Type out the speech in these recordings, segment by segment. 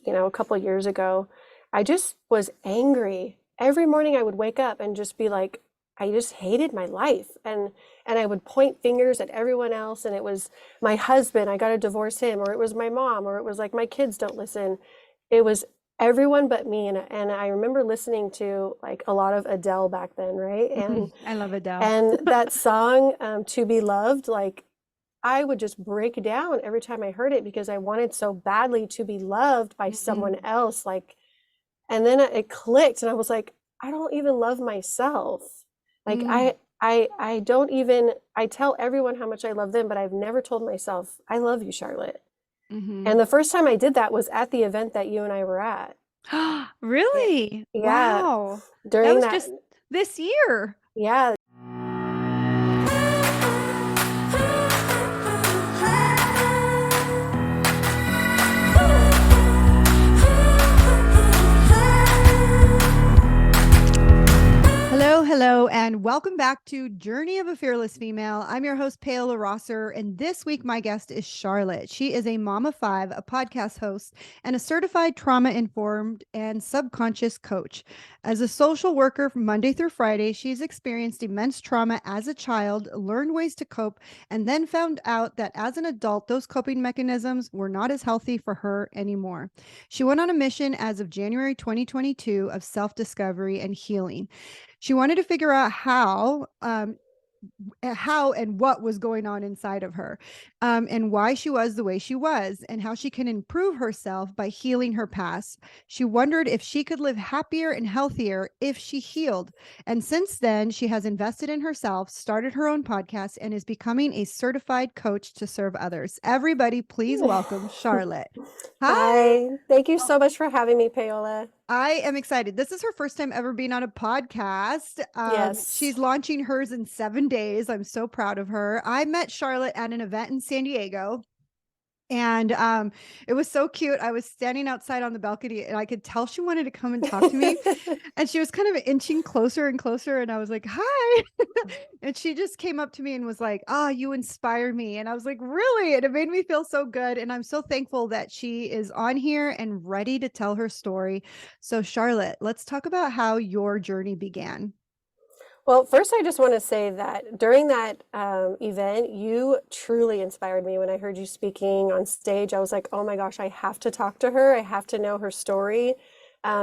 a couple of years ago, I just was angry. Every morning I would wake up and just be like, I just hated my life. And I would point fingers at everyone else, and it was my husband, I got to divorce him, or it was my mom, or it was like my kids don't listen. It was everyone but me. And I remember listening to like a lot of Adele back then, right? I love Adele. And that song, To Be Loved, like I would just break down every time I heard it because I wanted so badly to be loved by someone Mhm. else. Like, and then it clicked, and I was like, I don't even love myself. Like Mm. I don't even, I tell everyone how much I love them, but I've never told myself, I love you, Charlotte. And Mhm. the first time I did that was at the event that you and I were at. Yeah. Really? Yeah, Wow. That during was that, just this year. yeah. Hello, hello, and welcome back to Journey of a Fearless Female. I'm your host, Paola Rosser, and this week my guest is Charlotte. She is a mom of five, a podcast host, and a certified trauma informed and subconscious coach. As a social worker from Monday through Friday, she's experienced immense trauma as a child, learned ways to cope, and then found out that as an adult, those coping mechanisms were not as healthy for her anymore. She went on a mission as of January 2022 of self discovery and healing. She wanted to figure out how and what was going on inside of her, and why she was the way she was, and how she can improve herself by healing her past. She wondered if she could live happier and healthier if she healed. And since then, she has invested in herself, started her own podcast, and is becoming a certified coach to serve others. Everybody, please welcome Charlotte. Hi. Hi, thank you so much for having me, Paola. I am excited. This is her first time ever being on a podcast. Yes. She's launching hers in 7 days. I'm so proud of her. I met Charlotte at an event in San Diego. And it was so cute. I was standing outside on the balcony and I could tell she wanted to come and talk to me. And she was kind of inching closer and closer. And I was like, hi. And she just came up to me and was like, ah, you inspire me. And I was like, really? And it made me feel so good. And I'm so thankful that she is on here and ready to tell her story. So, Charlotte, let's talk about how your journey began. Well, first, I just want to say that during that event, you truly inspired me when I heard you speaking on stage. I was like, oh my gosh, I have to talk to her. I have to know her story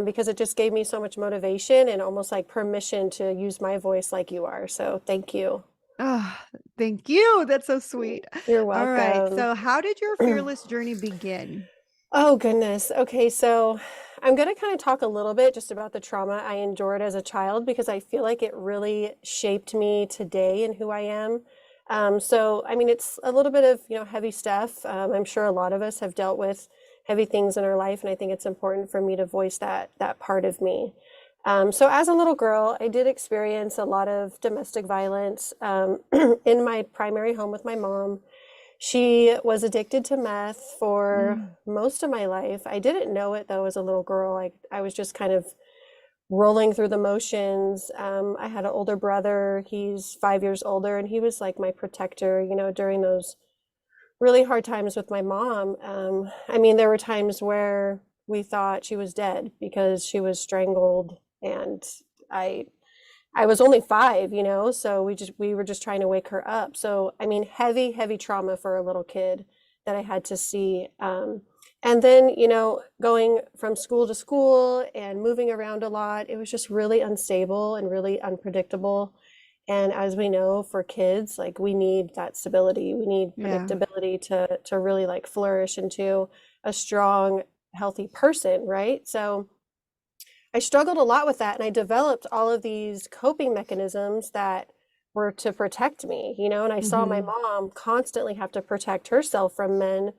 because it just gave me so much motivation and almost like permission to use my voice like you are. So thank you. Ah, thank you. That's so sweet. You're All right. welcome. So, how did your fearless journey begin? Oh, goodness. Okay, so I'm going to kind of talk a little bit just about the trauma I endured as a child because I feel like it really shaped me today and who I am. So, I mean, it's a little bit of, heavy stuff. I'm sure a lot of us have dealt with heavy things in our life, and I think it's important for me to voice that part of me. So, as a little girl, I did experience a lot of domestic violence in my primary home with my mom. She was addicted to meth for Mm. most of my life. I didn't know it though as a little girl. I was just kind of rolling through the motions. I had an older brother. He's 5 years older, and he was like my protector, during those really hard times with my mom. I mean, there were times where we thought she was dead because she was strangled, and I I was only 5, so we were just trying to wake her up. So, I mean, heavy, heavy trauma for a little kid that I had to see. And then, going from school to school and moving around a lot, it was just really unstable and really unpredictable. And as we know, for kids, like we need that stability. We need Yeah. predictability to really like flourish into a strong, healthy person, right? So, I struggled a lot with that, and I developed all of these coping mechanisms that were to protect me, and I saw my Hmm. mom constantly have to protect herself from men.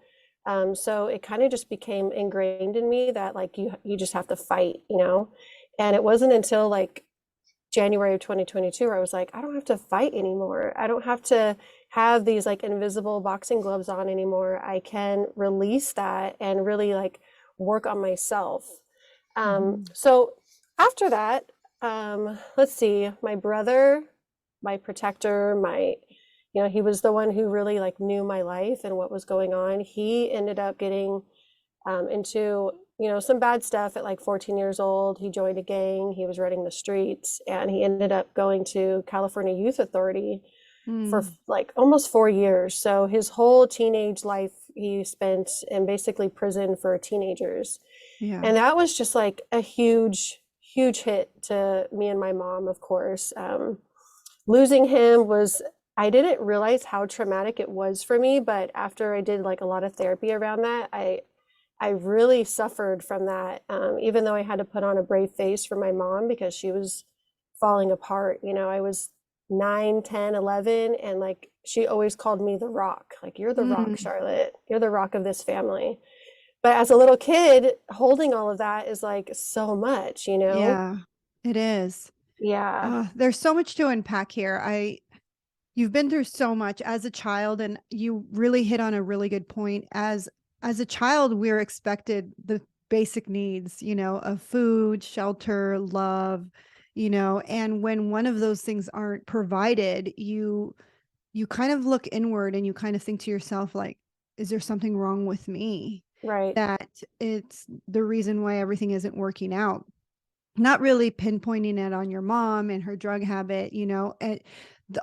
So it kind of just became ingrained in me that like you just have to fight. And it wasn't until like January of 2022 where I was like, I don't have to fight anymore. I don't have to have these like invisible boxing gloves on anymore. I can release that and really like work on myself. Hmm. So after that, let's see, my brother, my protector, he was the one who really like knew my life and what was going on. He ended up getting into some bad stuff at like 14 years old. He joined a gang, he was running the streets, and he ended up going to California Youth Authority for Mm, like almost 4 years. So his whole teenage life he spent in basically prison for teenagers. yeah. And that was just like a huge, huge hit to me and my mom, of course. Losing him was, I didn't realize how traumatic it was for me, but after I did like a lot of therapy around that, I really suffered from that. Even though I had to put on a brave face for my mom because she was falling apart. I was 9, 10, 11, and like she always called me the rock. Like, you're the rock, Mm, Charlotte. You're the rock of this family. But as a little kid, holding all of that is like so much. yeah, it is. Yeah, There's so much to unpack here. You've been through so much as a child, and you really hit on a really good point. As a child, we're expected the basic needs, of food, shelter, love, and when one of those things aren't provided, you kind of look inward and you kind of think to yourself, like, is there something wrong with me? right. That it's the reason why everything isn't working out. Not really pinpointing it on your mom and her drug habit, and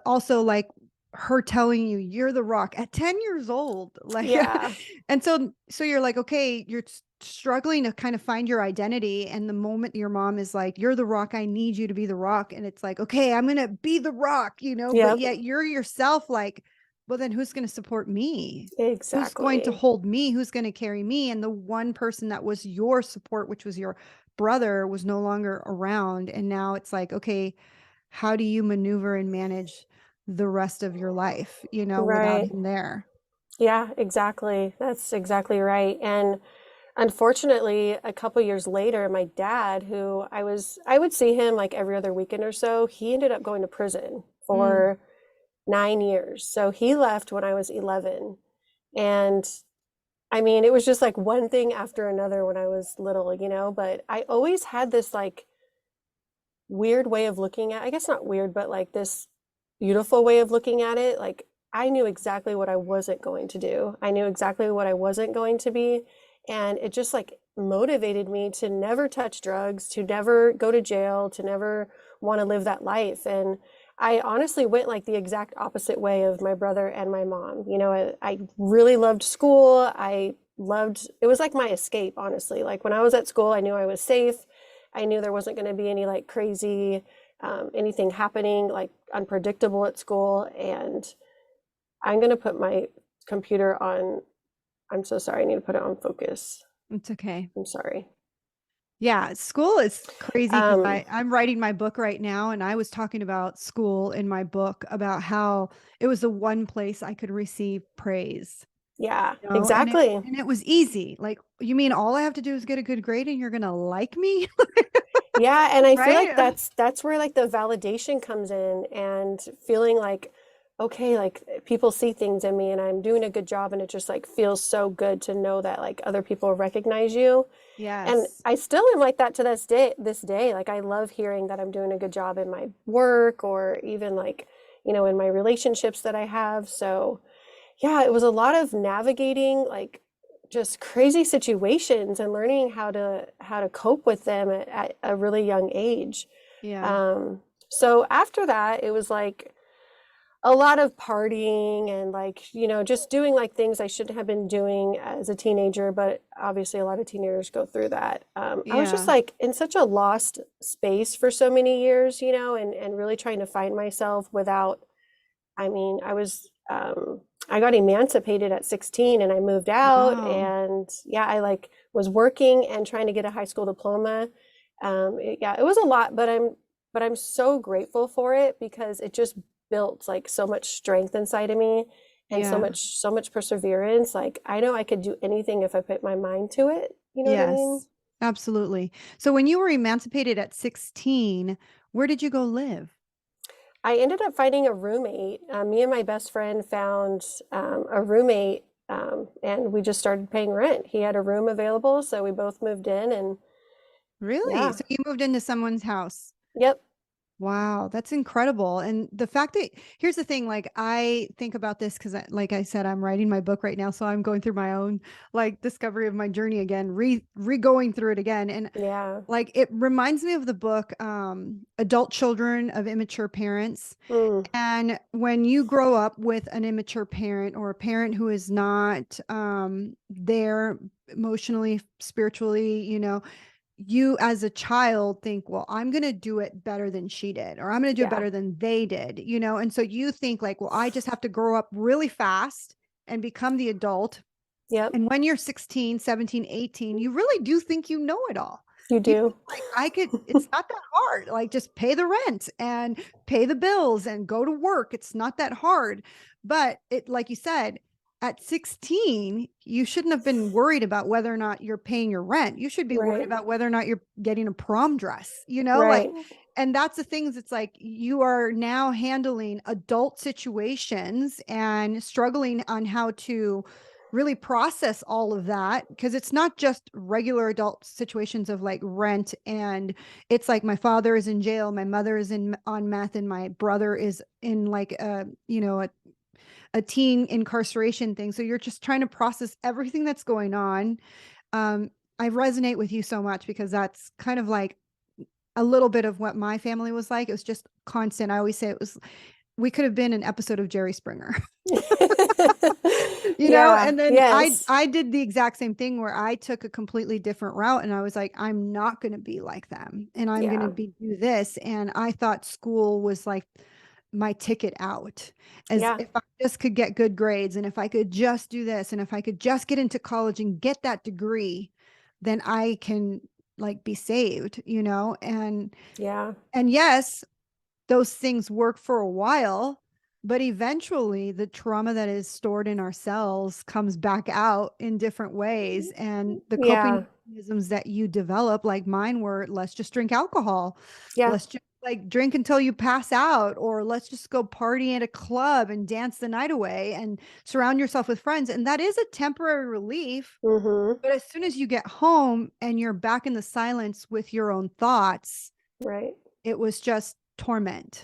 also like her telling you you're the rock at 10 years old, like, Yeah, and so you're like, okay, you're struggling to kind of find your identity, and the moment your mom is like, you're the rock, I need you to be the rock, and it's like, okay, I'm gonna be the rock, but yep, yet you're yourself like, well, then who's going to support me? Who's going to exactly. hold me? Who's going to carry me? And the one person that was your support, which was your brother, was no longer around. And now it's like, okay, how do you maneuver and manage the rest of your life, without Right. him there? Yeah, exactly. That's exactly right. And unfortunately, a couple years later, my dad, who I would see him like every other weekend or so, he ended up going to prison Mm, for 9 years. So he left when I was 11. And I mean, it was just like one thing after another when I was little, but I always had this like weird way of looking at, I guess not weird, but like this beautiful way of looking at it. Like I knew exactly what I wasn't going to do. I knew exactly what I wasn't going to be. And it just like motivated me to never touch drugs, to never go to jail, to never want to live that life. And I honestly went like the exact opposite way of my brother and my mom. I really loved school. I loved, it was like my escape, honestly. Like when I was at school, I knew I was safe. I knew there wasn't going to be any like crazy anything happening like unpredictable at school. And I'm going to put my computer on. I'm so sorry. I need to put it on focus. it's okay. I'm sorry. Yeah, school is crazy because Um, I'm writing my book right now, and I was talking about school in my book about how it was the one place I could receive praise. yeah, And it exactly. and it was easy. Like, you mean all I have to do is get a good grade and you're gonna like me? Yeah, and I feel like Right? that's where like the validation comes in and feeling like okay, like people see things in me and I'm doing a good job and it just like feels so good to know that like other people recognize you. And Yes. I still am like that to this day. Like I love hearing that I'm doing a good job in my work or even like, in my relationships that I have. So, yeah, it was a lot of navigating like just crazy situations and learning how to cope with them at a really young age. Yeah. So after that, it was like a lot of partying and like, just doing like things I shouldn't have been doing as a teenager, but obviously a lot of teenagers go through that. I was just Yeah. like in such a lost space for so many years, and really trying to find myself without, I mean, I got emancipated at 16 and I moved out Wow. and yeah, I like was working and trying to get a high school diploma. Yeah, it was a lot, but I'm so grateful for it because it just built like so much strength inside of me and so Yeah. much so much perseverance. Like I know I could do anything if I put my mind to it. You know what I mean? Yes. Absolutely. So when you were emancipated at 16, where did you go live? I ended up finding a roommate. Me and my best friend found a roommate, and we just started paying rent. He had a room available, so we both moved in, and Really? yeah, So you moved into someone's house. yep, Wow, that's incredible. And the fact that here's the thing, like I think about this because like I said, I'm writing my book right now. So I'm going through my own like discovery of my journey again, re-going through it again. And Yeah. like it reminds me of the book Adult Children of Immature Parents. Mm, And when you grow up with an immature parent or a parent who is not there emotionally, spiritually, you as a child think, well, I'm going to do it better than she did, or I'm going to do it yeah. better than they did, and so you think like, well, I just have to grow up really fast and become the adult. Yep. And when you're 16, 17, 18, you really do think you know it all. You You think do. like it's not that hard. Like just pay the rent and pay the bills and go to work. It's not that hard. But it, like you said, at 16, you shouldn't have been worried about whether or not you're paying your rent. You should be worried Right. about whether or not you're getting a prom dress, like, Right. and that's the things. It's like you are now handling adult situations and struggling on how to really process all of that because it's not just regular adult situations of like rent, and it's like my father is in jail, my mother is in on meth, and my brother is in like a teen incarceration thing. So you're just trying to process everything that's going on. I resonate with you so much because that's kind of like a little bit of what my family was like. It was just constant. I always say it was, we could have been an episode of Jerry Springer. Yeah. And then I Yes. I did the exact same thing where I took a completely different route, and I was like, I'm not going to be like them, and I'm going to Yeah. be do this. And I thought school was like my ticket out, as Yeah. if I just could get good grades, and if I could just do this, and if I could just get into college and get that degree, then I can like be saved, Yeah. and yes, those things work for a while, but eventually the trauma that is stored in our cells comes back out in different ways. And the coping Yeah. mechanisms that you develop, like mine were, let's just drink alcohol. Yeah. Let's just like drink until you pass out, or let's just go party at a club and dance the night away and surround yourself with friends. And that is a temporary relief. Mm-hmm. But as soon as you get home and you're back in the silence with your own thoughts, Right. it was just torment.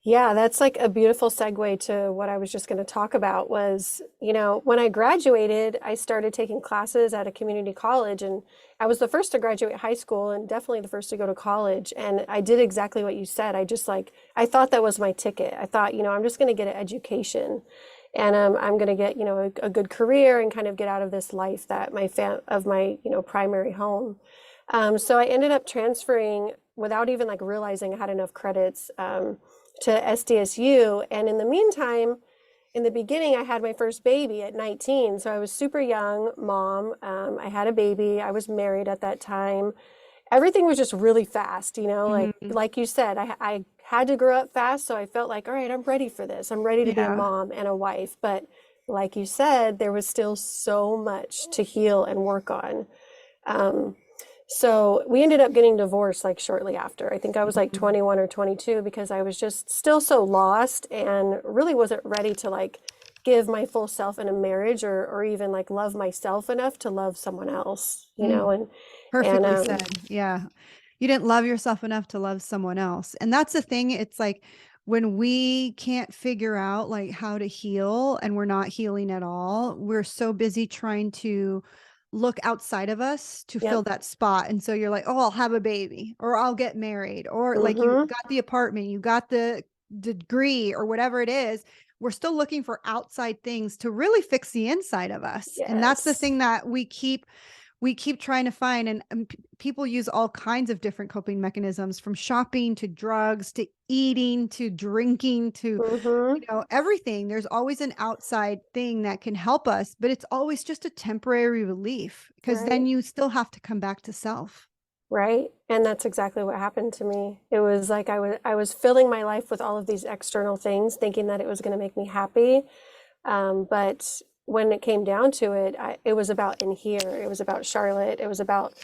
Yeah, that's like a beautiful segue to what I was just going to talk about was, when I graduated, I started taking classes at a community college, and I was the first to graduate high school and definitely the first to go to college. And I did exactly what you said. I just like, I thought that was my ticket. I thought, I'm just going to get an education and I'm going to get, a good career and kind of get out of this life that of my, primary home. So I ended up transferring without even like realizing I had enough credits. To SDSU. And in the meantime, in the beginning, I had my first baby at 19. So I was super young mom. I had a baby. I was married at that time. Everything was just really fast, Mhm. like you said, I had to grow up fast. So I felt like, all right, I'm ready for this. I'm ready to be a Yeah. mom and a wife. But like you said, there was still so much to heal and work on. Um, so we ended up getting divorced like shortly after. I think I was like Mhm. 21 or 22 because I was just still so lost and really wasn't ready to like give my full self in a marriage or even like love myself enough to love someone else, Mm. and Perfectly said. Yeah. You didn't love yourself enough to love someone else. And that's the thing. It's like when we can't figure out like how to heal and we're not healing at all, we're so busy trying to look outside of us to fill yep. that spot. And so you're like, oh, I'll have a baby, or I'll get married, or like you Mm-hmm. got the apartment, you got the degree, or whatever it is. We're still looking for outside things to really fix the inside of us. And that's the Yes. thing that we keep trying to find. And people use all kinds of different coping mechanisms, from shopping to drugs to eating to drinking to Mm-hmm. everything. There's always an outside thing that can help us, but it's always just a temporary relief, because Right. then you still have to come back to self. Right. And that's exactly what happened to me. It was like I was filling my life with all of these external things, thinking that it was going to make me happy. But when it came down to it, it was about in here. It was about Charlotte. It was about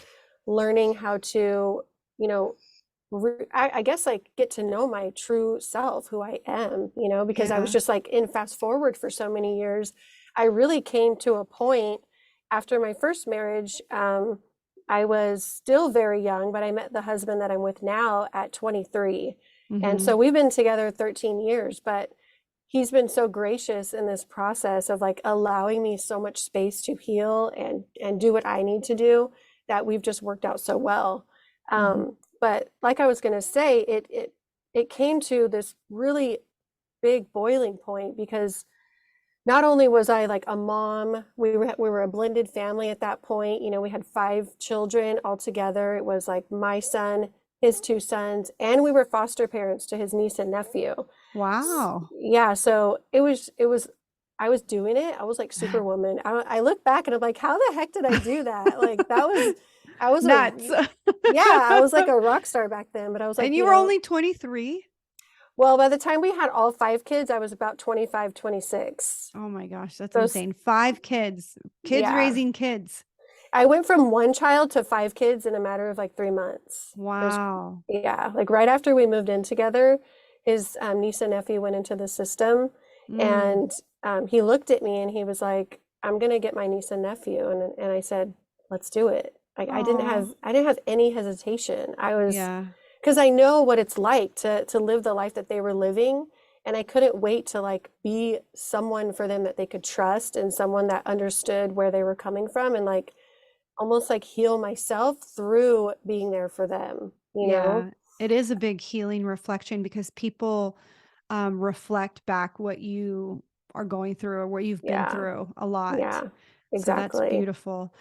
learning how to, you know, I guess like get to know my true self, who I am, because I was Yeah. just like in fast forward for so many years. I really came to a point after my first marriage. I was still very young, but I met the husband that I'm with now at 23. And Mm-hmm. so we've been together 13 years, but he's been so gracious in this process of like allowing me so much space to heal and do what I need to do, that we've just worked out so well. Mm-hmm. But like I was going to say, it came to this really big boiling point because not only was I like a mom, we were a blended family at that point. You know, we had 5 children all together. It was like my son, his 2 sons, and we were foster parents to his niece and nephew. Wow. Yeah, so it was I was doing it. I was like Superwoman. I look back and I'm like, how the heck did I do that? Like that was I was a Nuts. yeah, I was like a rock star back then, but I was And like, you were only 23? well, by the time we had all 5 kids, I was about 25, 26. Oh my gosh, that's Those, insane. 5 kids, kids yeah. raising kids. I went from 1 child to 5 kids in a matter of like 3 months. It was, Wow. yeah, like right after we moved in together, his niece and nephew went into the system, Mm. and he looked at me and he was like, "I'm gonna get my niece and nephew," and I said, "Let's do it." Like Oh, I didn't have any hesitation. I was yeah. because I know what it's like to live the life that they were living, and I couldn't wait to like be someone for them that they could trust and someone that understood where they were coming from, and like almost like heal myself through being there for them, you know? Yeah. It is a big healing reflection because people reflect back what you are going through or what you've been Yeah, through a lot. yeah, So that's exactly. beautiful.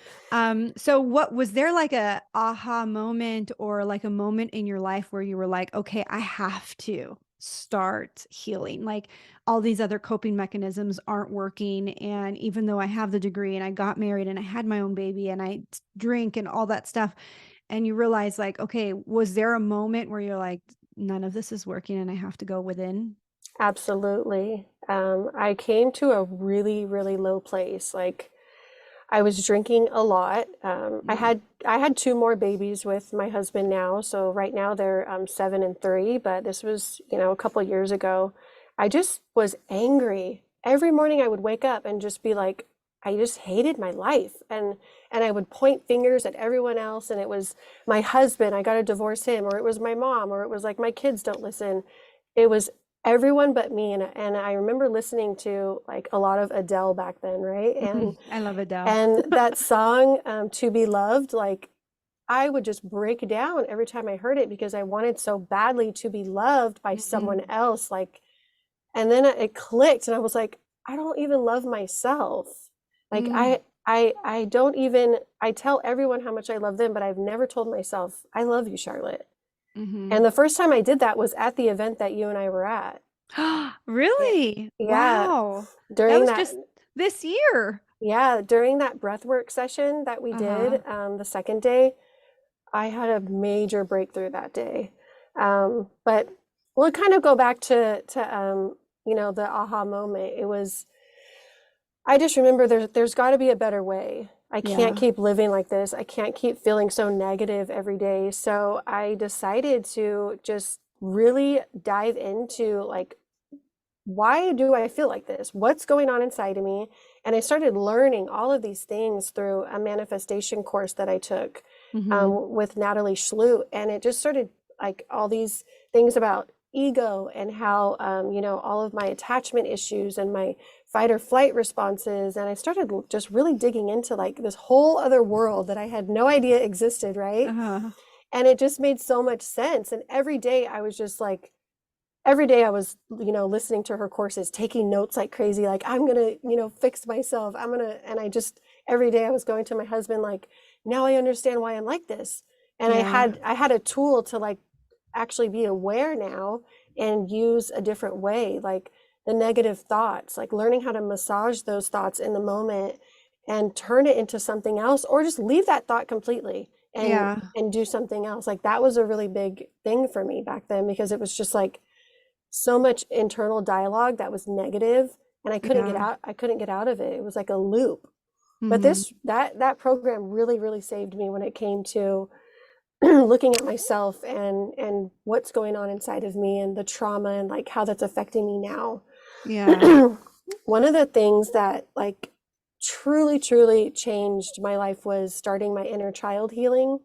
So what was there like a aha moment or like a moment in your life where you were like, okay, I have to start healing. Like all these other coping mechanisms aren't working. And even though I have the degree and I got married and I had my own baby and drink and all that stuff, and you realize like, okay, was there a moment where you're like, none of this is working and I have to go within? Absolutely. I came to a really, really low place. Like I was drinking a lot. Mm. I had 2 more babies with my husband now. So right now they're 7 and 3, but this was, you know, a couple years ago. I just was angry. Every morning I would wake up and just be like, I just hated my life. And I would point fingers at everyone else, and it was my husband, I gotta divorce him, or it was my mom, or it was like my kids don't listen. It was everyone but me. And I remember listening to like a lot of Adele back then, right? I love Adele. And that song, To Be Loved, like I would just break down every time I heard it because I wanted so badly to be loved by someone Mhm. else. Like, and then it clicked, and I was like, I don't even love myself. Like Mm. I don't even, I tell everyone how much I love them, but I've never told myself, I love you, Charlotte. Mhm. And the first time I did that was at the event that you and I were at. Yeah. Really? Yeah, Wow. That during was that just this year. yeah, during that breathwork session that we Uh-huh. did, the second day, I had a major breakthrough that day. But we'll kind of go back to you know, the aha moment. It was, I just remember there's got to be a better way. I can't Yeah. keep living like this. I can't keep feeling so negative every day. So I decided to just really dive into like, why do I feel like this? What's going on inside of me? And I started learning all of these things through a manifestation course that I took Mhm. with Natalie Schlutt. And it just started like all these things about ego and how, you know, all of my attachment issues and my fight or flight responses. And I started just really digging into like this whole other world that I had no idea existed, right? Uh-huh. And it just made so much sense. And every day I was just like, every day I was, you know, listening to her courses, taking notes like crazy, like I'm gonna, you know, fix myself. I'm gonna, and I just every day I was going to my husband like, now I understand why I'm like this. And Yeah. I had a tool to like actually be aware now and use a different way, like the negative thoughts, like learning how to massage those thoughts in the moment and turn it into something else, or just leave that thought completely Yeah. and do something else. Like that was a really big thing for me back then because it was just like so much internal dialogue that was negative, and Yeah. I couldn't get out of it. It was like a loop. But Mhm. this that program really really saved me when it came to looking at myself and what's going on inside of me and the trauma and like how that's affecting me now. Yeah. One of the things that like truly changed my life was starting my inner child healing.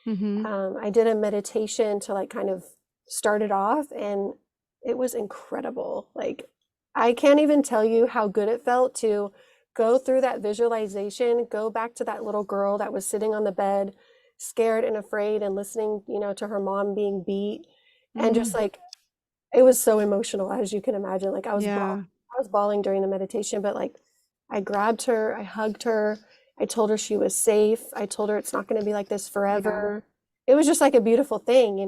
Mhm. I did a meditation to like kind of started off, and it was incredible. Like, I can't even tell you how good it felt to go through that visualization, go back to that little girl that was sitting on the bed, scared and afraid, and listening, to her mom being beat. And just Mm, like, it was so emotional, as you can imagine. Like, yeah. I was bawling during the meditation, but like, I grabbed her, I hugged her, I told her she was safe. I told her it's not going to be like this Yeah. forever. It was just like a beautiful thing.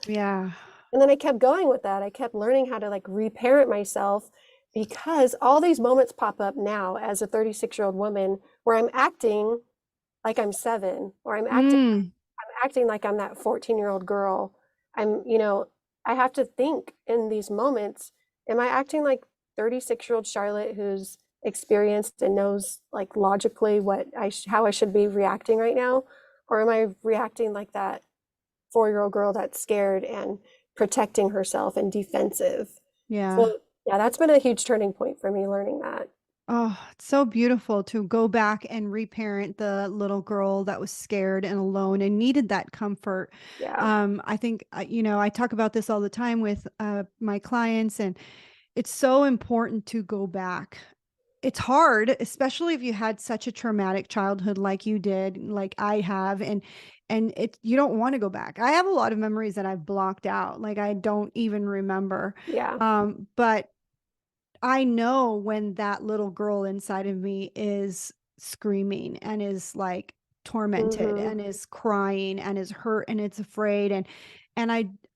Yeah. And then I kept going with that. I kept learning how to like reparent myself, because all these moments pop up now as a 36-year-old woman where I'm acting like I'm 7, or Mm, I'm acting like I'm that 14-year-old girl. I have to think in these moments, am I acting like 36-year-old Charlotte who's experienced and knows like logically how I should be reacting right now? Or am I reacting like that 4-year-old girl that's scared and protecting herself and defensive? yeah. So yeah, that's been a huge turning point for me, learning that. Oh, it's so beautiful to go back and reparent the little girl that was scared and alone and needed that comfort. Yeah. I think, I talk about this all the time with my clients, and it's so important to go back. It's hard, especially if you had such a traumatic childhood like you did, like I have, and you don't want to go back. I have a lot of memories that I've blocked out, like I don't even remember. Yeah. But I know when that little girl inside of me is screaming and is like tormented Hmm. and is crying and is hurt and it's afraid, and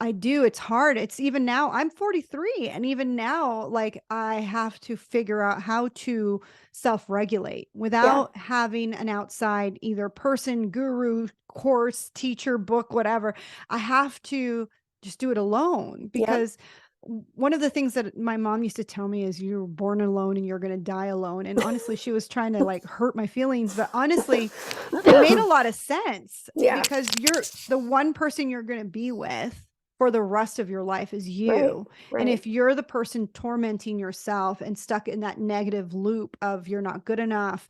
I do, it's hard. It's even now I'm 43, and even now like I have to figure out how to self-regulate Yeah. without having an outside either person, guru, course, teacher, book, whatever. I have to just do it alone, Yep. because one of the things that my mom used to tell me is you were born alone and you're going to die alone. And honestly, she was trying to like hurt my feelings, but honestly, it made a lot of sense, Yeah. because you're the one person you're going to be with for the rest of your life is Right. you. And Right. if you're the person tormenting yourself and stuck in that negative loop of you're not good enough,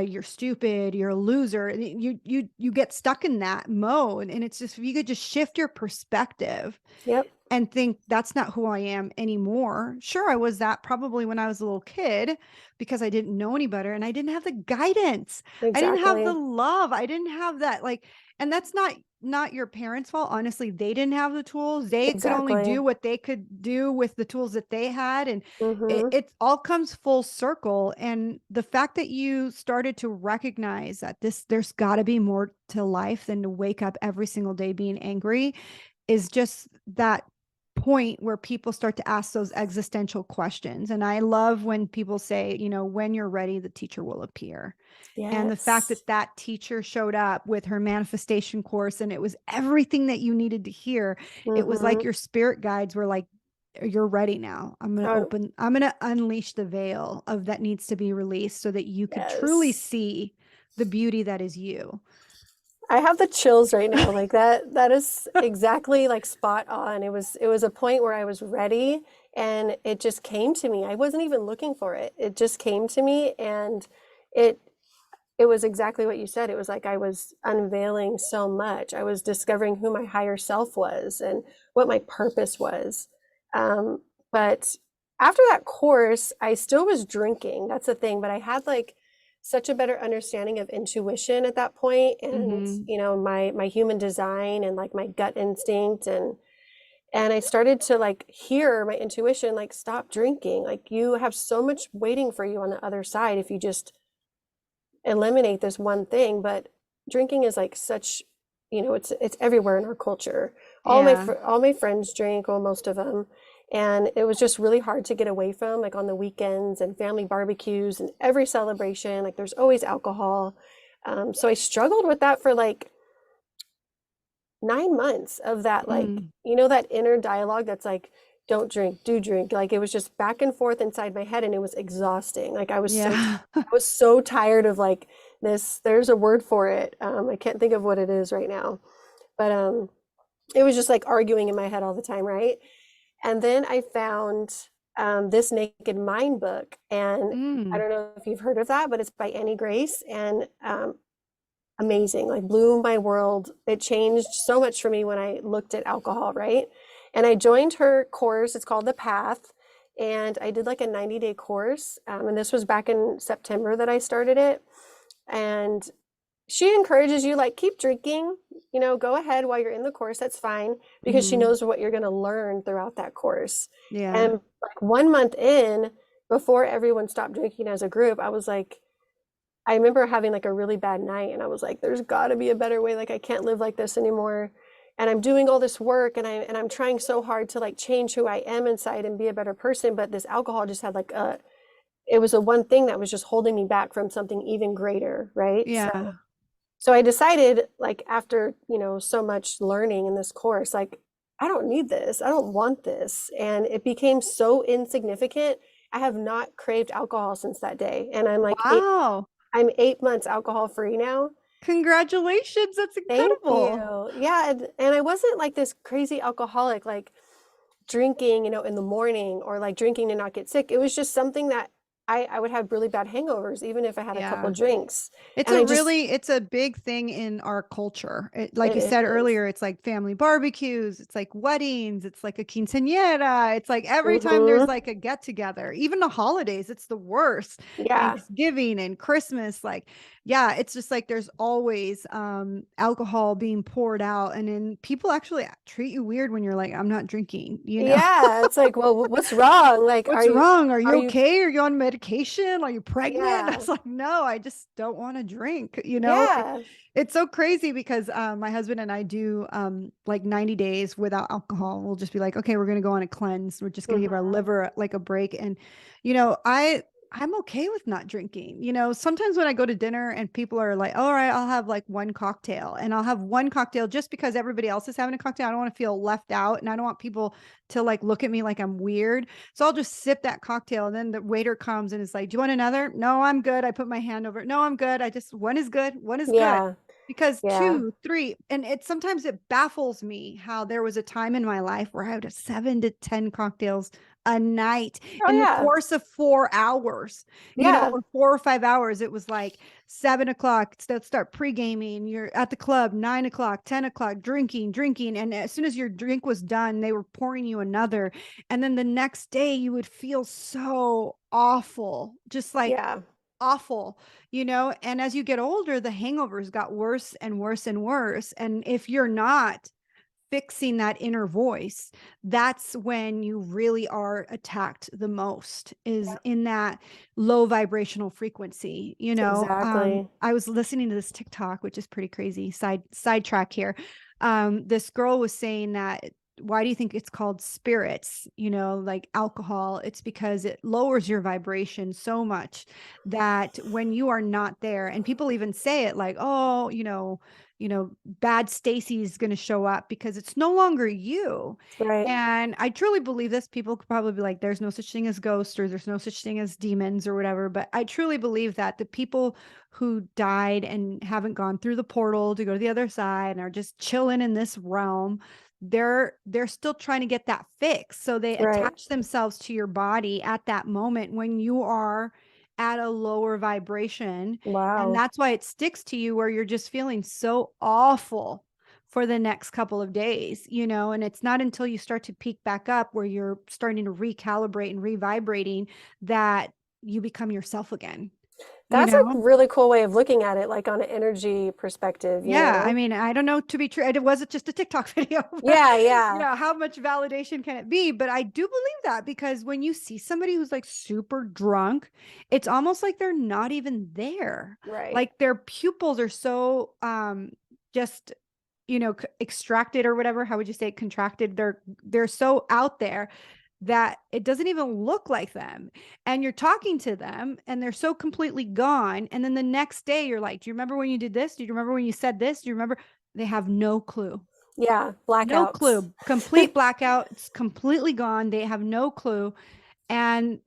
you're stupid, you're a loser, you get stuck in that mode. And it's just, if you could just shift your perspective Yep. and think that's not who I am anymore. Sure, I was that probably when I was a little kid because I didn't know any better and I didn't have the guidance. I didn't have the Exactly. love. I didn't have that, like, and that's not your parents' fault. Honestly, they didn't have the tools. They could only Exactly. do what they could do with the tools that they had, and it, Hmm. it all comes full circle. And the fact that you started to recognize that there's got to be more to life than to wake up every single day being angry is just that point where people start to ask those existential questions. And I love when people say, when you're ready, the teacher will appear. And the fact Yes. that that teacher showed up with her manifestation course and it was everything that you needed to hear. It was like Hmm. your spirit guides were like, you're ready now. Oh, I'm going to unleash the veil of that needs to be released so that you could truly yes. see the beauty that is you. I have the chills right now. Like that is exactly like spot on. It was a point where I was ready, and it just came to me. I wasn't even looking for it. It just came to me, and it it was exactly what you said. It was like I was unveiling so much. I was discovering who my higher self was and what my purpose was. But after that course, I still was drinking. That's the thing. But I had like such a better understanding of intuition at that point, and Mm-hmm. my human design and like my gut instinct, and I started to like hear my intuition like, stop drinking. Like, you have so much waiting for you on the other side if you just eliminate this one thing. But drinking is like such, it's everywhere in our culture. Yeah. All my friends drink, or most of them, and it was just really hard to get away from, like on the weekends and family barbecues and every celebration, like there's always alcohol. So I struggled with that for like 9 months of that, like, Mm. that inner dialogue that's like, don't drink, do drink. Like, it was just back and forth inside my head, and it was exhausting. Like, Yeah. I was so tired of like this. There's a word for it. I can't think of what it is right now, but it was just like arguing in my head all the time, right? And then I found this Naked Mind book, and I Mm. don't know if you've heard of that, but it's by Annie Grace, and amazing, like blew my world. It changed so much for me when I looked at alcohol, right? And I joined her course. It's called The Path. And I did like a 90-day course. And this was back in September that I started it. And she encourages you, like, keep drinking, go ahead while you're in the course. That's fine because she Mhm. knows what you're going to learn throughout that course. Yeah. And like 1 month in, before everyone stopped drinking as a group, I remember having like a really bad night and I was like, there's got to be a better way. Like I can't live like this anymore. And I'm doing all this work and I'm trying so hard to like change who I am inside and be a better person, but this alcohol just had it was the one thing that was just holding me back from something even greater, right? Yeah. So I decided, like, after, so much learning in this course, like, I don't need this. I don't want this. And it became so insignificant. I have not craved alcohol since that day. And Wow. I'm 8 months alcohol free now. Congratulations. That's Thank incredible. you. Yeah, and I wasn't like this crazy alcoholic, like drinking, in the morning or like drinking to not get sick. It was just something that I would have really bad hangovers, even if I had a couple Yeah. drinks. And I just, It's a big thing in our culture. Like you it said is. earlier, it's like family barbecues, it's like weddings, it's like a quinceañera. It's like every time there's Hmm. like a get together, even the holidays, it's the worst. Yeah. Thanksgiving and Christmas, like, yeah, it's just like there's always alcohol being poured out. And then people actually treat you weird when you're like, I'm not drinking, you know? Yeah. It's like, well, what's wrong? Like, What's wrong? Are are you you, okay? Are you on medication? Are you pregnant? I yeah. was like, no, I just don't want to drink. Yeah. It's so crazy because my husband and I do like 90 days without alcohol. We'll just be like, okay, we're gonna go on a cleanse. We're just gonna give our Hmm. liver like a break. And you know, I I'm okay with not drinking. Sometimes when I go to dinner and people are like, all right, I'll have like one cocktail and I'll have one cocktail just because everybody else is having a cocktail. I don't want to feel left out and I don't want people to like look at me like I'm weird. So I'll just sip that cocktail and then the waiter comes and is like, do you want another? No, I'm good. I put my hand over it. No, I'm good. I just, one is good. One is good. Yeah. Because Yeah. two, three, and sometimes it baffles me how there was a time in my life where I had 7 to 10 cocktails a night Oh, in the yeah. course of 4 hours, Yeah. or 4 or 5 hours. It was like 7 o'clock, start pre-gaming. You're at the club, 9 o'clock, 10 o'clock, drinking. And as soon as your drink was done, they were pouring you another. And then the next day you would feel so awful, just like Yeah. awful, and as you get older, the hangovers got worse and worse and worse. And if you're not fixing that inner voice, that's when you really are attacked the most, is in that low vibrational frequency. Exactly. I was listening to this TikTok, which is pretty crazy, sidetrack here. This girl was saying that, why do you think it's called spirits, like alcohol? It's because it lowers your vibration so much that when you are not there, and people even say it like, oh, bad Stacy's going to show up because it's no longer you. Right. And I truly believe this. People could probably be like, there's no such thing as ghosts or there's no such thing as demons or whatever. But I truly believe that the people who died and haven't gone through the portal to go to the other side and are just chilling in this realm, they're still trying to get that fix. So they Right. attach themselves to your body at that moment when you are at a lower vibration, and Wow. that's why it sticks to you, where you're just feeling so awful for the next couple of days, and it's not until you start to peak back up where you're starting to recalibrate and revibrating that you become yourself again, you That's a know? really cool way of looking at it, like on an energy perspective, you Yeah, I know? mean, I don't know, to be true. It wasn't just a TikTok video, but Yeah, yeah. how much validation can it be? But I do believe that, because when you see somebody who's like super drunk, it's almost like they're not even there. Right. Like their pupils are so just extracted, or whatever. How would you say it? Contracted. They're so out there that it doesn't even look like them. And you're talking to them and they're so completely gone. And then the next day you're like, do you remember when you did this? Do you remember when you said this? Do you remember? They have no clue. Yeah, No blackouts. clue. Complete blackout. It's completely gone. They have no clue. And,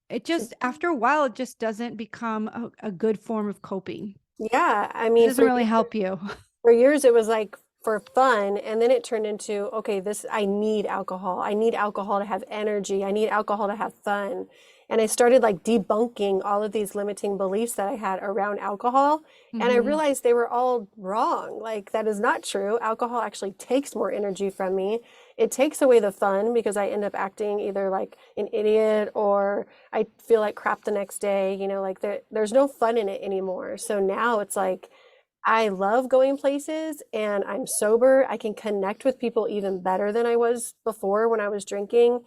it just, after a while, it just doesn't become a good form of coping. Yeah, I It mean, doesn't really help you. for years it was like for fun, and then it turned into, okay, this I need alcohol. I need alcohol to have energy. I need alcohol to have fun. And I started like debunking all of these limiting beliefs that I had around alcohol. And I Hmm. realized they were all wrong. Like, that is not true. Alcohol actually takes more energy from me. It takes away the fun because I end up acting either like an idiot or I feel like crap the next day. Like there's no fun in it anymore. So now it's like, I love going places and I'm sober. I can connect with people even better than I was before when I was drinking.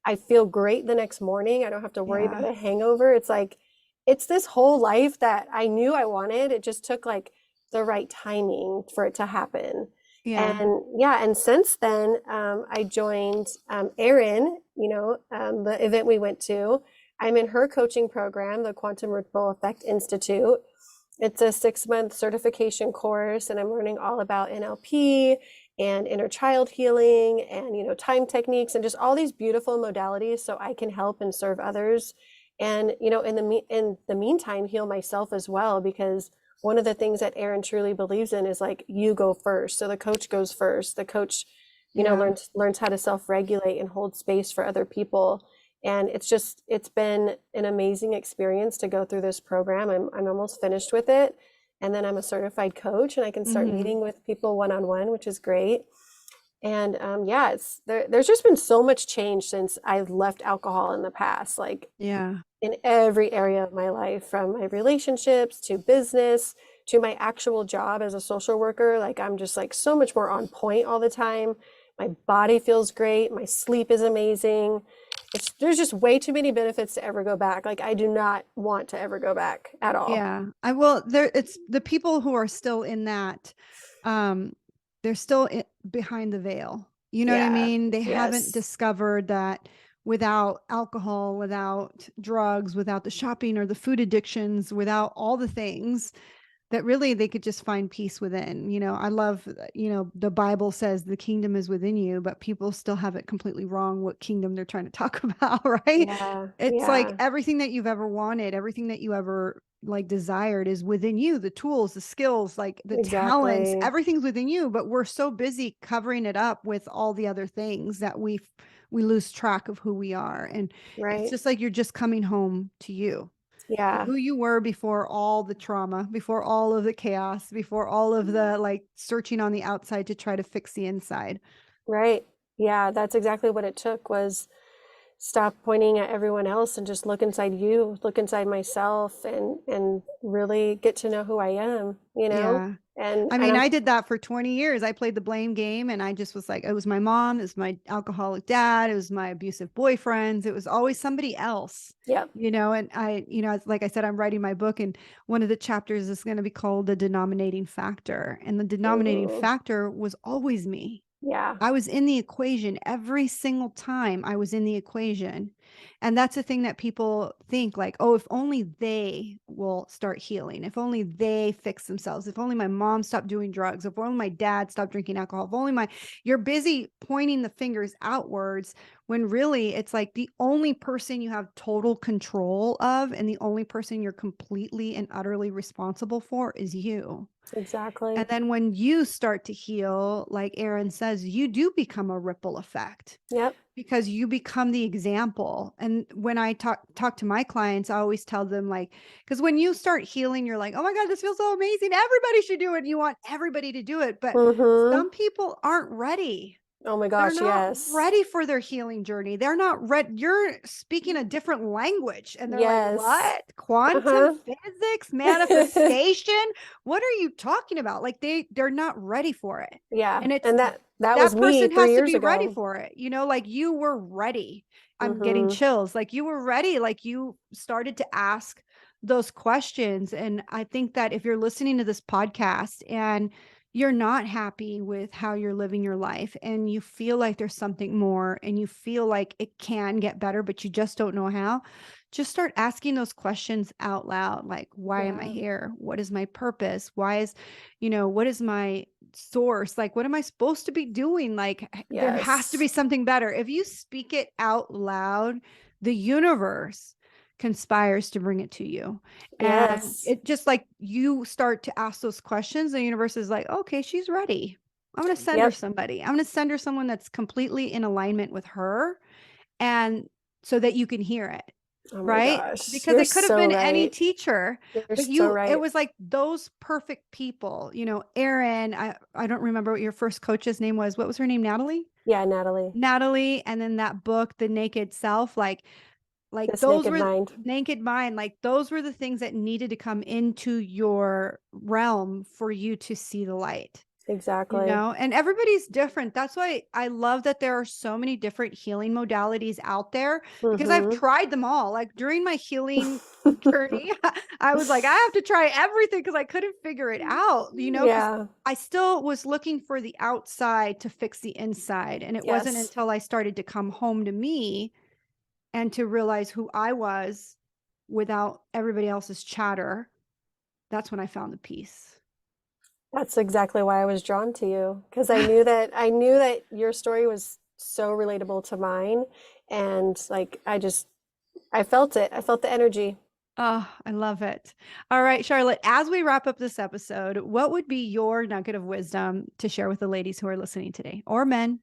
I feel great the next morning. I don't have to worry about Yeah. a hangover. It's like, it's this whole life that I knew I wanted. It just took like the right timing for it to happen. Yeah. And yeah, and since then, I joined Erin, the event we went to. I'm in her coaching program, the Quantum Ripple Effect Institute. It's a 6-month certification course, and I'm learning all about NLP and inner child healing and, time techniques and just all these beautiful modalities so I can help and serve others. And, in the meantime, heal myself as well, because one of the things that Erin truly believes in is like you go first. So the coach goes first. The coach, Yeah. learns how to self-regulate and hold space for other people. And it's been an amazing experience to go through this program. I'm almost finished with it. And then I'm a certified coach and I can start Hmm. meeting with people one-on-one, which is great. And yeah, there's just been so much change since I left alcohol in the past, like Yeah. in every area of my life, from my relationships to business to my actual job as a social worker. Like I'm just like so much more on point all the time. My body feels great. My sleep is amazing. There's just way too many benefits to ever go back. Like I do not want to ever go back at all. Yeah. I will there it's the people who are still in that um they're still behind the veil. You know what I Yeah. mean? They haven't Yes. discovered that without alcohol, without drugs, without the shopping or the food addictions, without all the things that really they could just find peace within. I love, the Bible says the kingdom is within you, but people still have it completely wrong what kingdom they're trying to talk about, right? Yeah. It's like Yeah. everything that you've ever wanted, everything that you ever like desired is within you. The tools, the skills, like the talents, Exactly. everything's within you, but we're so busy covering it up with all the other things that we lose track of who we are. And it's Right. just like you're just coming home to you, to Yeah. who you were before all the trauma, before all of the chaos, before all of the like searching on the outside to try to fix the inside. Right. Yeah. That's exactly what it took, was stop pointing at everyone else and just look inside you, look inside myself, and really get to know who I am. Yeah. And I and mean, I'm I did that for 20 years. I played the blame game and I just was like, it was my mom, it was my alcoholic dad, it was my abusive boyfriends, it was always somebody else. Yep. And like I said, I'm writing my book, and one of the chapters is going to be called The Denominating Factor. And the denominating Ooh. factor was always me. Yeah. I was in the equation every single time I was in the equation. And that's the thing that people think like, oh, if only they will start healing, if only they fix themselves, if only my mom stopped doing drugs, if only my dad stopped drinking alcohol, if only you're busy pointing the fingers outwards when really it's like the only person you have total control of and the only person you're completely and utterly responsible for is you. And Exactly. then when you start to heal, like Aaron says, you do become a ripple effect Yep. because you become the example. And when I talk to my clients, I always tell them like, because when you start healing, you're like, oh my God, this feels so amazing. Everybody should do it. You want everybody to do it. But Mm-hmm. some people aren't ready. Oh my They're gosh, not yes. ready for their healing journey. They're not ready. You're speaking a different language. And they're like, Yes. what? Quantum Uh-huh. physics, manifestation? What are you talking about? Like they're not ready for it. Yeah. And it's And that was that me person three has to years be ready ago. for it. Like you were ready. I'm getting Mm-hmm. chills. Like you were ready. Like you started to ask those questions. And I think that if you're listening to this podcast and you're not happy with how you're living your life and you feel like there's something more and you feel like it can get better, but you just don't know how, just start asking those questions out loud. Like, why am I Yeah. here? What is my purpose? What is my source? Like, what am I supposed to be doing? Like, there has to Yes. be something better. If you speak it out loud, the universe conspires to bring it to you. And Yes. it just like you start to ask those questions, the universe is like, okay, she's ready. I'm going to send her Yep. somebody. I'm going to send her someone that's completely in alignment with her. And so that you can hear it. Oh my right? gosh. Because You're it could have so been any right. teacher, You're but so it right. was like those perfect people, Aaron, I don't remember what your first coach's name was. What was her name? Natalie? Yeah, Natalie. Natalie, and then that book, The Naked Self, like This those naked were mind. naked mind, like those were the things that needed to come into your realm for you to see the light. Exactly. And everybody's different. That's why I love that there are so many different healing modalities out there because I've Mm-hmm. tried them all. Like during my healing journey, I was like, I have to try everything because I couldn't figure it out, because Yeah. I still was looking for the outside to fix the inside. And it wasn't Yes. until I started to come home to me and to realize who I was without everybody else's chatter. That's when I found the peace. That's exactly why I was drawn to you because I knew that your story was so relatable to mine, and like I felt it. I felt the energy. Oh, I love it. All right, Charlotte, as we wrap up this episode, what would be your nugget of wisdom to share with the ladies who are listening today or men?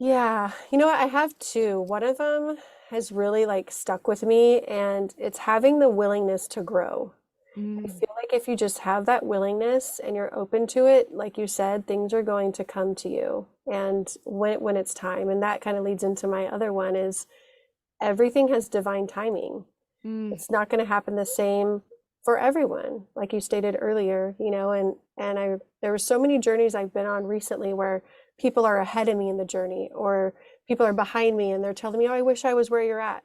Yeah, you know what? I have two. One of them has really like stuck with me, and it's having the willingness to grow. I Mm, feel like if you just have that willingness and you're open to it, like you said, things are going to come to you. And when it's time, and that kind of leads into my other one is everything has divine timing. mm, It's not going to happen the same for everyone, like you stated earlier, and there were so many journeys I've been on recently where people are ahead of me in the journey or people are behind me and they're telling me, "Oh, I wish I was where you're at."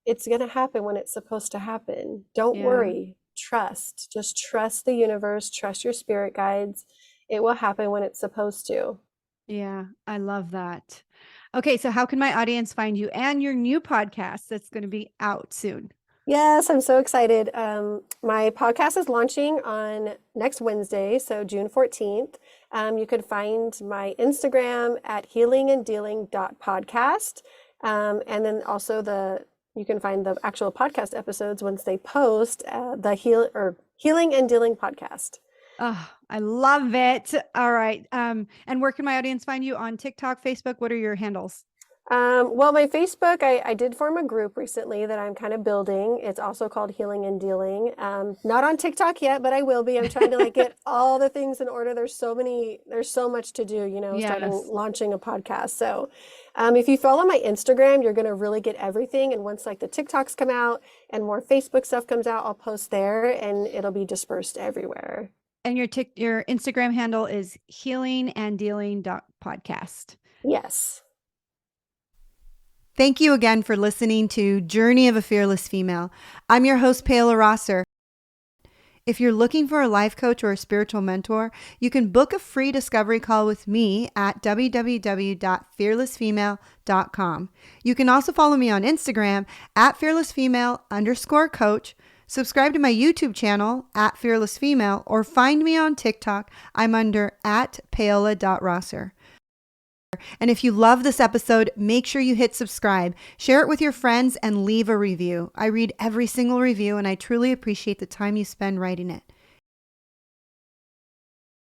It's going to happen when it's supposed to happen. Don't yeah. worry. Trust. Just trust the universe, trust your spirit guides. It will happen when it's supposed to. Yeah. I love that. Okay. So, how can my audience find you and your new podcast that's going to be out soon? Yes, I'm so excited. My podcast is launching on next Wednesday, so June 14th. You could find my Instagram at healinganddealing.podcast. And then also you can find the actual podcast episodes once they post the Healing and Dealing podcast. Oh, I love it. All right. And where can my audience find you on TikTok, Facebook? What are your handles? Well, my Facebook, I did form a group recently that I'm kind of building. It's also called Healing and Dealing. Not on TikTok yet, but I will be. I'm trying to like get all the things in order. There's so much to do, Yes. launching a podcast. So, if you follow my Instagram, you're going to really get everything. And once like the TikToks come out and more Facebook stuff comes out, I'll post there and it'll be dispersed everywhere. And your Instagram handle is healinganddealing.podcast. Yes. Thank you again for listening to Journey of a Fearless Female. I'm your host, Paola Rosser. If you're looking for a life coach or a spiritual mentor, you can book a free discovery call with me at www.fearlessfemale.com. You can also follow me on Instagram at fearlessfemale_coach, subscribe to my YouTube channel at fearlessfemale, or find me on TikTok. I'm under at paola.rosser. And if you love this episode, make sure you hit subscribe, share it with your friends, and leave a review. I read every single review, and I truly appreciate the time you spend writing it.